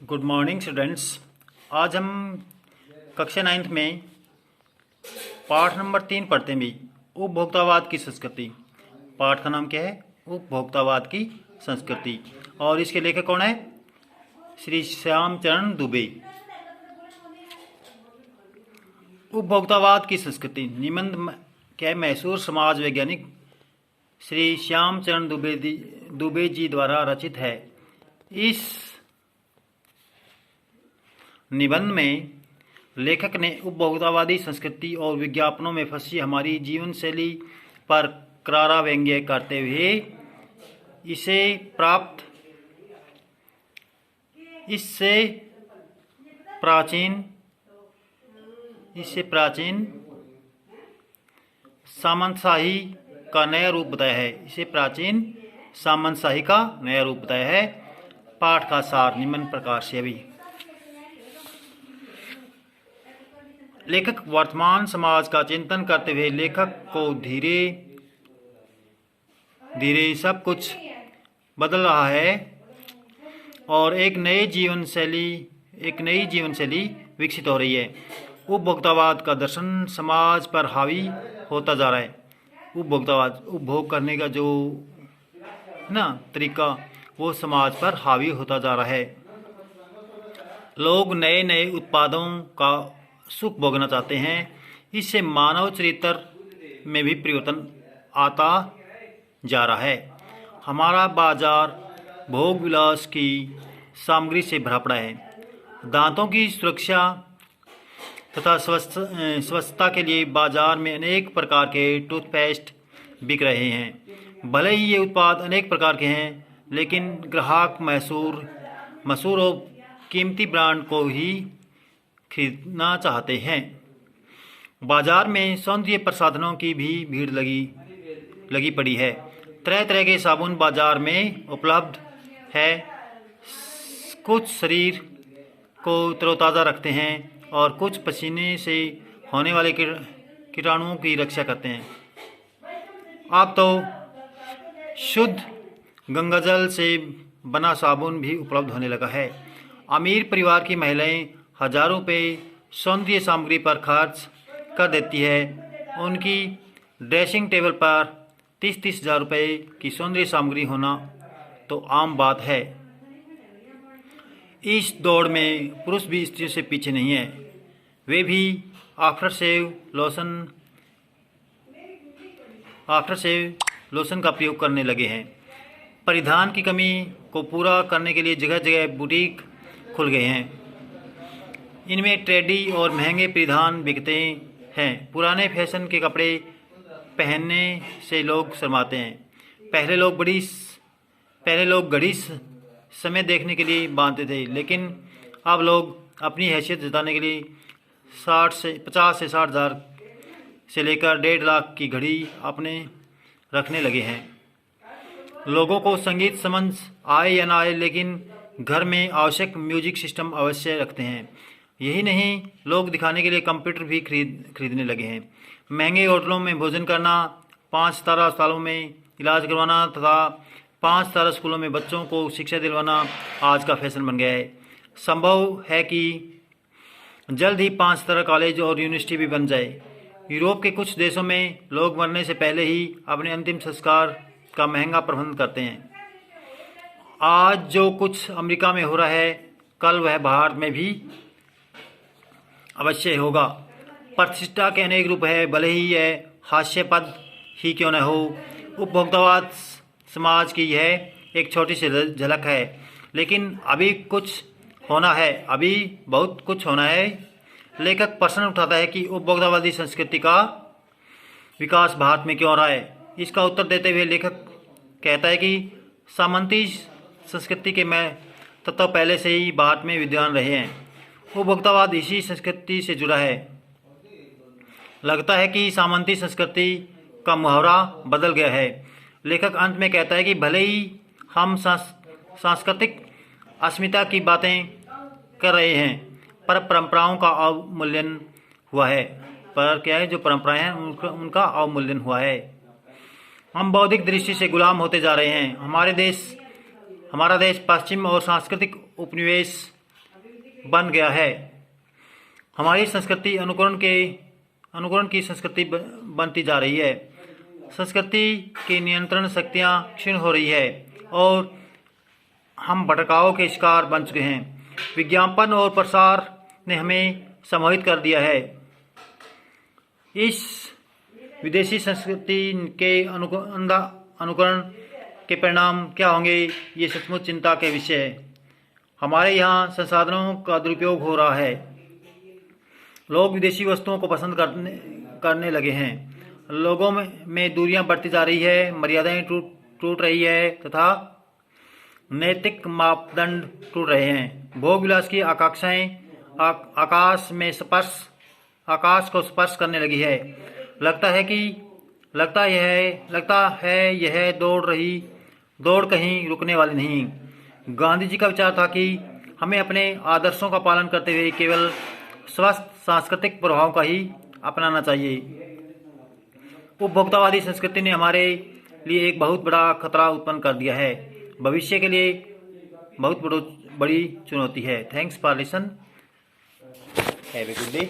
Good morning students. आज हम कक्षा 9th में पाठ नंबर 3 पढ़ते हैं भी उपभोक्तावाद की संस्कृति। पाठ का नाम क्या है? उपभोक्तावाद की संस्कृति। और इसके लेखक कौन है? श्री श्यामचरण दुबे। उपभोक्तावाद की संस्कृति निबंध क्या है? मैसूर समाज वैज्ञानिक श्री श्यामचरण दुबे जी द्वारा रचित है। इस निबंध में लेखक ने उपभोक्तावादी संस्कृति और विज्ञापनों में फंसी हमारी जीवन शैली पर करारा व्यंग्य करते हुए इससे प्राचीन सामंतशाही का नया रूप बताया है। पाठ का सार निम्न प्रकार से अभी लेखक वर्तमान समाज का चिंतन करते हुए लेखक को धीरे धीरे सब कुछ बदल रहा है और एक नई जीवन शैली विकसित हो रही है। उपभोक्तावाद का दर्शन समाज पर हावी होता जा रहा है। उपभोग करने का जो तरीका वो समाज पर हावी होता जा रहा है। लोग नए नए उत्पादों का सुख भोगना चाहते हैं। इससे मानव चरित्र में भी परिवर्तन आता जा रहा है। हमारा बाजार भोग विलास की सामग्री से भरा पड़ा है। दांतों की सुरक्षा तथा स्वच्छता के लिए बाजार में अनेक प्रकार के टूथपेस्ट बिक रहे हैं। भले ही ये उत्पाद अनेक प्रकार के हैं, लेकिन ग्राहक मशहूर और कीमती ब्रांड को ही खरीदना चाहते हैं। बाजार में सौंदर्य प्रसाधनों की भी भीड़ लगी पड़ी है। तरह तरह के साबुन बाजार में उपलब्ध है। कुछ शरीर को तरोताज़ा रखते हैं और कुछ पसीने से होने वाले कीटाणुओं की रक्षा करते हैं। अब तो शुद्ध गंगाजल से बना साबुन भी उपलब्ध होने लगा है। अमीर परिवार की महिलाएं हजारों रुपये सौंदर्य सामग्री पर खर्च कर देती है। उनकी ड्रेसिंग टेबल पर 30-30 हज़ार रुपये की सौंदर्य सामग्री होना तो आम बात है। इस दौड़ में पुरुष भी स्त्रियों से पीछे नहीं है। वे भी आफ्टर शेव लोशन का प्रयोग करने लगे हैं। परिधान की कमी को पूरा करने के लिए जगह जगह बुटीक खुल गए हैं। इनमें ट्रेंडी और महंगे परिधान बिकते हैं। पुराने फैशन के कपड़े पहनने से लोग शर्माते हैं। पहले लोग घड़ी समय देखने के लिए बांधते थे, लेकिन अब लोग अपनी हैसियत जताने के लिए 50 से 60 हज़ार से लेकर 1.5 लाख की घड़ी अपने रखने लगे हैं। लोगों को संगीत समझ आए या ना आए, लेकिन घर में आवश्यक म्यूजिक सिस्टम अवश्य रखते हैं। यही नहीं, लोग दिखाने के लिए कंप्यूटर भी खरीदने लगे हैं। महंगे होटलों में भोजन करना, 5 सितारा अस्पतालों में इलाज करवाना तथा 5 सितारा स्कूलों में बच्चों को शिक्षा दिलवाना आज का फैशन बन गया है। संभव है कि जल्द ही 5 सितारा कॉलेज और यूनिवर्सिटी भी बन जाए। यूरोप के कुछ देशों में लोग मरने से पहले ही अपने अंतिम संस्कार का महंगा प्रबंध करते हैं। आज जो कुछ अमेरिका में हो रहा है, कल वह भारत में भी अवश्य होगा। प्रतिष्ठा के अनेक रूप है, भले ही यह हास्यास्पद ही क्यों न हो। उपभोक्तावाद समाज की यह एक छोटी सी झलक है, लेकिन अभी बहुत कुछ होना है। लेखक प्रश्न उठाता है कि उपभोक्तावादी संस्कृति का विकास भारत में क्यों हो रहा है। इसका उत्तर देते हुए लेखक कहता है कि सामंती संस्कृति के तत्व पहले से ही भारत में विद्यमान रहे हैं। उपभोक्तावाद इसी संस्कृति से जुड़ा है। लगता है कि सामंती संस्कृति का मुहावरा बदल गया है। लेखक अंत में कहता है कि भले ही हम सांस्कृतिक अस्मिता की बातें कर रहे हैं, पर परंपराओं का अवमूल्यन हुआ है। जो परंपराएं हैं उनका अवमूल्यन हुआ है। हम बौद्धिक दृष्टि से गुलाम होते जा रहे हैं। हमारा देश पश्चिम और सांस्कृतिक उपनिवेश बन गया है। हमारी संस्कृति अनुकरण की संस्कृति बनती जा रही है। संस्कृति की नियंत्रण शक्तियाँ क्षीण हो रही है और हम भटकाव के शिकार बन चुके हैं। विज्ञापन और प्रसार ने हमें सम्मोहित कर दिया है। इस विदेशी संस्कृति के अनुकरण के परिणाम क्या होंगे, ये सचमुच चिंता के विषय है। हमारे यहाँ संसाधनों का दुरुपयोग हो रहा है। लोग विदेशी वस्तुओं को पसंद करने लगे हैं। लोगों में दूरियां बढ़ती जा रही है, मर्यादाएं टूट रही है तथा नैतिक मापदंड टूट रहे हैं। भोग विलास की आकांक्षाएं आकाश को स्पर्श करने लगी है। लगता है यह दौड़ कहीं रुकने वाली नहीं। गांधी जी का विचार था कि हमें अपने आदर्शों का पालन करते हुए केवल स्वस्थ सांस्कृतिक प्रभाव का ही अपनाना चाहिए। उपभोक्तावादी संस्कृति ने हमारे लिए एक बहुत बड़ा खतरा उत्पन्न कर दिया है। भविष्य के लिए बहुत बड़ी चुनौती है। Thanks for listen. Have a good day.